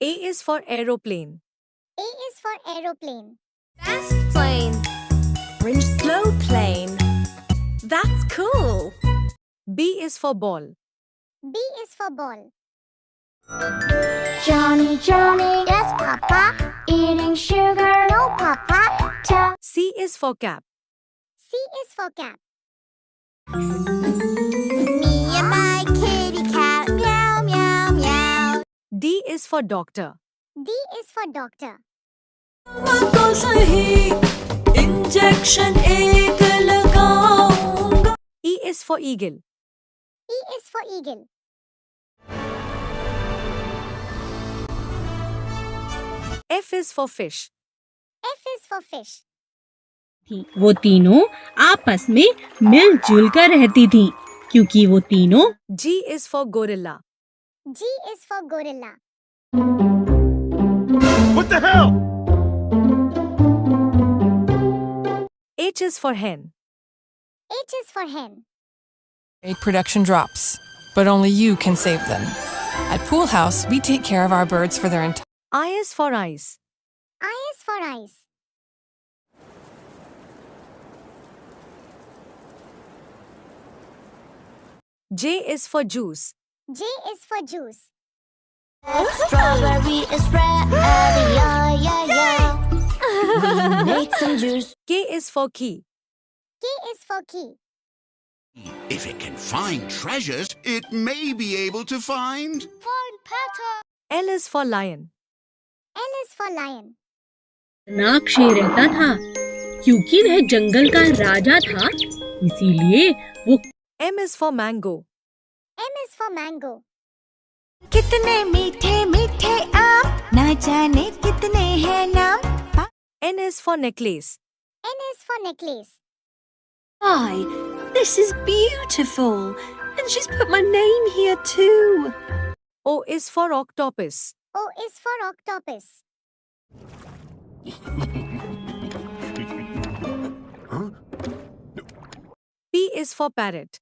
A is for aeroplane. A is for aeroplane. Fast plane. Orange slow plane. That's cool. B is for ball. B is for ball. Johnny, Johnny, yes, Papa. Eating sugar, no, Papa. C is for cap. C is for cap. Me and my kitty cat, meow, meow, meow. D is for doctor. D is for doctor. तो सही injection एक लगाऊंगा. E is for eagle. E is for eagle. F is for fish. F is for fish. थी वो तीनों आपस में मिलजुल कर रहती थीं क्योंकि वो तीनों G is for gorilla. G is for gorilla. What the hell? H is for hen. H is for hen. Egg production drops, but only you can save them. At Pool House, we take care of our birds for their entire I is for eyes. I is for eyes. J is for juice. J is for juice. Strawberry is red, yeah, yeah, yeah. Make some juice. K is for key. K is for key. If it can find treasures, it may be able to find... Find Peter. L is for lion. L is for lion. खतरनाक शेर रहता था क्योंकि वह जंगल का राजा था इसीलिए वो M is for mango. M is for mango. कितने मीठे मीठे आम, ना जाने कितने हैं नाम. N is for necklace. N is for necklace. Hi, this is beautiful. And she's put my name here too. O is for octopus. O is for octopus. P is for parrot.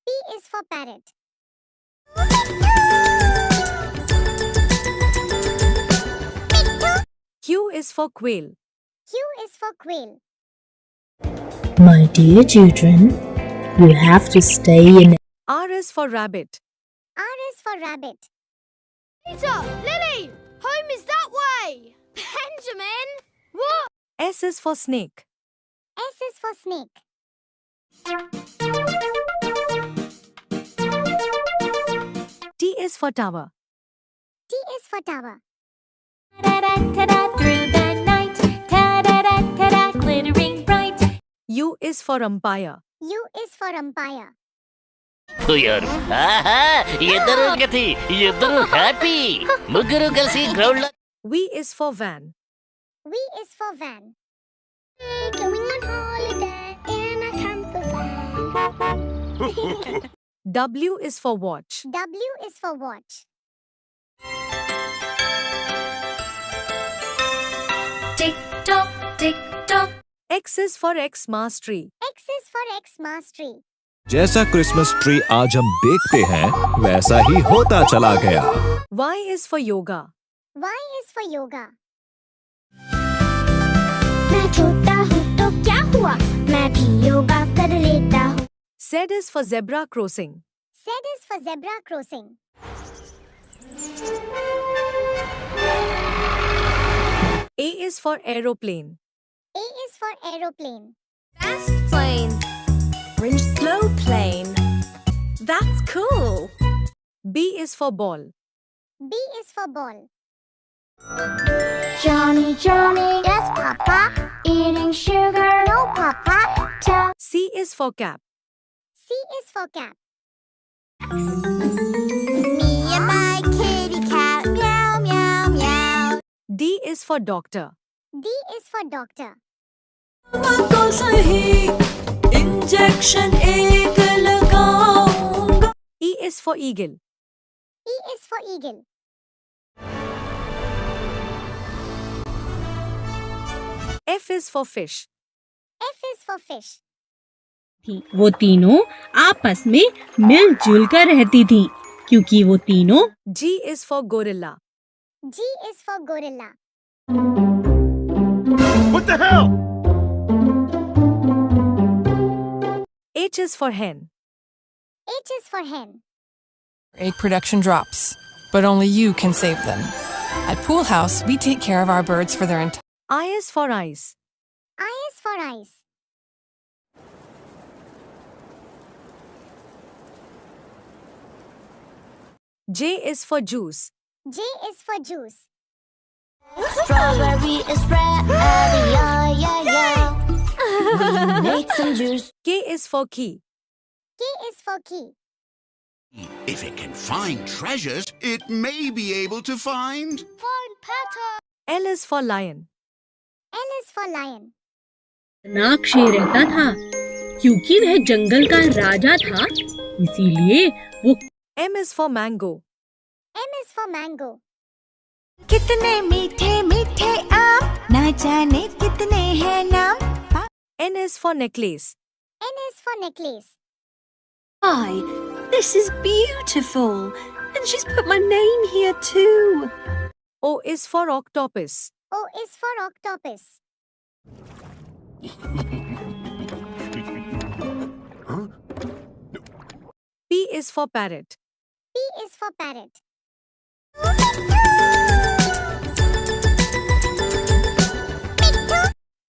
P is for parrot. Q is for quail. Q is for quail. My dear children, you have to stay in R is for rabbit. R is for rabbit. Peter, Lily, home is that way. Benjamin, what? S is for snake. S is for snake. T is for tower. T is for tower. Ta-da-da-ta-da, through the night. Ta-da-da-ta-da, glittering bright. U is for umpire. U is for umpire. ಯಾರು ಇద్దರು ಗತಿ ಇద్దರು happy ಮುಗ್ಗುರು కలిసి ground V is for van. V is for van. Going on holiday in a camper van. W is for watch. W is for watch. Tick tock, tick tock. X is for Xmas tree. X is for Xmas tree. जैसा Christmas tree आज हम देखते हैं वैसा ही होता चला गया. Y is for yoga. Y is for yoga. मैं छोटा हूँ तो क्या हुआ, मैं भी योगा कर लेता हूँ. Z is for zebra crossing. Z is for zebra crossing. A is for aeroplane. A is for aeroplane. Fast plane. Orange slow plane. That's cool. B is for ball. B is for ball. Johnny, Johnny, yes, Papa. Eating sugar, no, Papa. C is for cap. C is for cap. Me and my kitty cat, meow, meow, meow. D is for doctor. D is for doctor. तो सही injection एक लगाऊंगा. E is for eagle. E is for eagle. F is for fish. F is for fish. थी वो तीनों आपस में मिलजुल कर रहती थीं क्योंकि वो तीनों G is for gorilla. G is for gorilla. What the hell? H is for hen. H is for hen. Egg production drops, but only you can save them. At Pool House, we take care of our birds for their entire. I is for eyes. I is for eyes. J is for juice. J is for juice. Strawberry is red, yeah, yeah, yeah. We made some juice. K is for key. K is for key. If it can find treasures, it may be able to find. Find pattern. L is for lion. L is for lion. खतरनाक शेर रहता था क्योंकि वह जंगल का राजा था, इसीलिए वो M is for mango. M is for mango. कितने मीठे मीठे आम, ना जाने कितने हैं नाम. N is for necklace. N is for necklace. Why, this is beautiful. And she's put my name here too. O is for octopus. O is for octopus. P is for parrot. P is for parrot.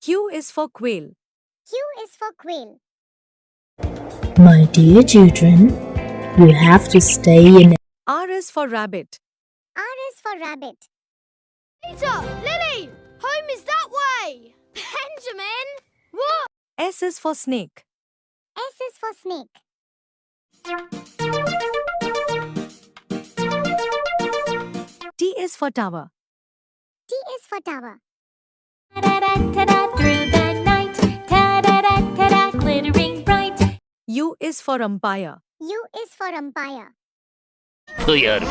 Q is for quail. Q is for quail. My dear children, you have to stay in. R is for rabbit. R is for rabbit. Peter, Lily, home is that way. Benjamin, what? S is for snake. S is for snake. T is for tower. T is for tower. Through the night, ta-da-da-ta-da, glittering bright. U is for umpire. U is for umpire. तो यार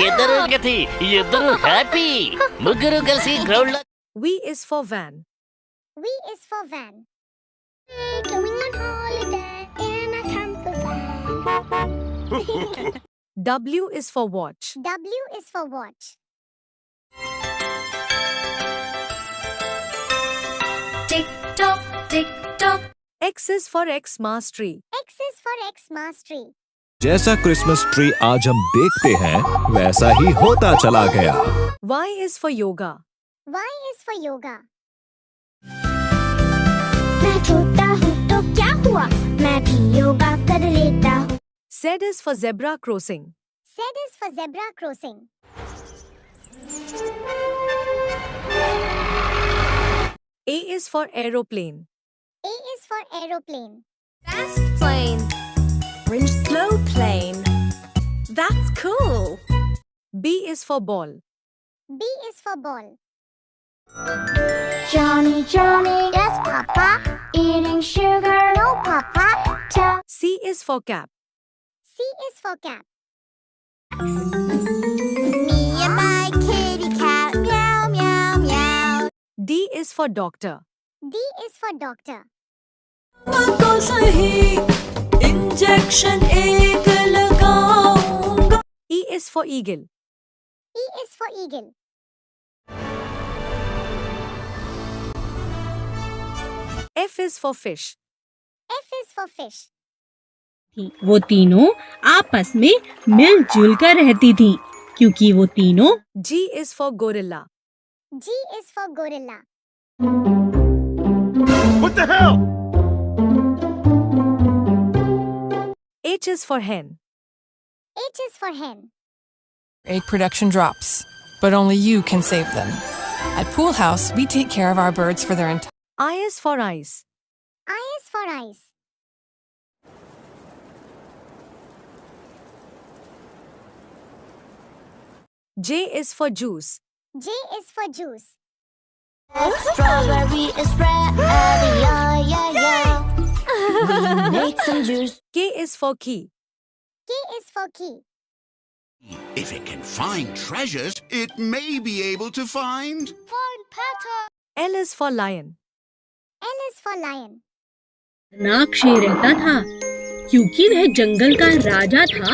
ఇద్దరు గతి ఇద్దరు happy ముగ్గురు కలిసి ground లో V is for van. V is for van. Going on holiday in a camper van. W is for watch. W is for watch. Tick tock, tick tock. X is for Xmas tree. X is for Xmas tree. जैसा Christmas tree आज हम देखते हैं वैसा ही होता चला गया. Y is for yoga. Y is for yoga. मैं छोटा हूँ तो क्या हुआ, मैं भी योगा कर लेता हूँ. Z is for zebra crossing. Z is for zebra crossing. A is for aeroplane. A is for aeroplane. Fast plane. Orange slow plane. That's cool. B is for ball. B is for ball. Johnny, Johnny, yes, Papa. Eating sugar, no, Papa. C is for cap. C is for cap. Me and my kitty cat, meow, meow, meow. D is for doctor. D is for doctor. Injection एक लगाऊंगा. E is for eagle. E is for eagle. F is for fish. F is for fish. वो तीनों आपस में मिलजुल कर रहती थी क्योंकि वो तीनों G is for gorilla. G is for gorilla. What the hell? H is for hen. H is for hen. Egg production drops, but only you can save them. At Pool House, we take care of our birds for their entire. I is for eyes. I is for eyes. J is for juice. J is for juice. Strawberry is red, yeah, yeah, yeah. We made some juice. K is for key. K is for key. If it can find treasures, it may be able to find. Find pattern. L is for lion. L is for lion. खतरनाक शेर रहता था क्योंकि वह जंगल का राजा था,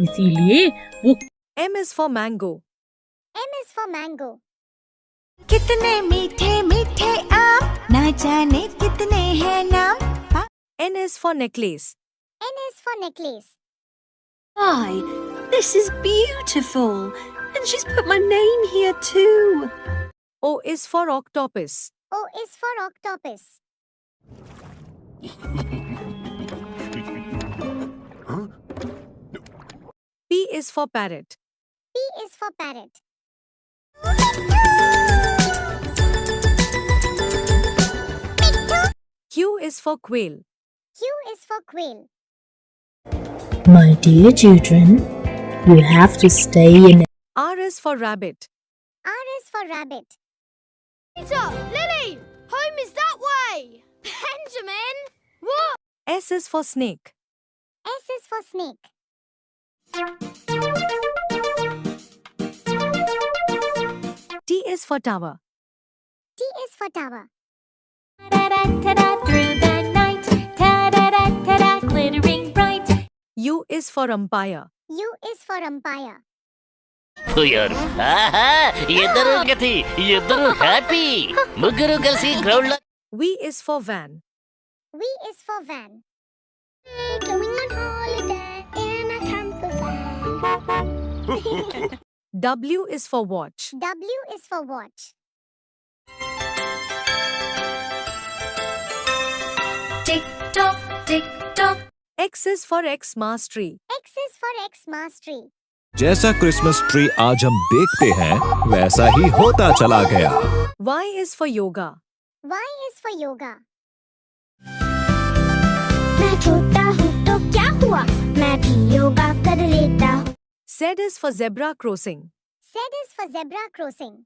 इसीलिए वो M is for mango. M is for mango. कितने मीठे मीठे आम, ना जाने कितने हैं नाम। N is for necklace. N is for necklace. Why, this is beautiful. And she's put my name here too. O is for octopus. O is for octopus. P is for parrot. P is for parrot. Q is for quail. Q is for quail. My dear children, you have to stay in. R is for rabbit. R is for rabbit. Peter, Lily, home is that way. Benjamin, what? S is for snake. S is for snake. T is for tower. T is for tower. Through the night, ta-da-da-ta-da, glittering bright. U is for umpire. U is for umpire. కుయ్యారు ఆహా ఇద్దరు గతి ఇద్దరు happy ముగ్గురు కలిసి ground లో V is for van. V is for van. Going on holiday in a camper van. W is for watch. W is for watch. Tick tock, tick tock. X is for Xmas tree. X is for Xmas tree. जैसा Christmas tree आज हम देखते हैं वैसा ही होता चला गया। Y is for yoga. Y is for yoga. मैं छोटा हूँ तो क्या हुआ, मैं भी योगा कर लेता हूँ. Z is for zebra crossing. Z is for zebra crossing.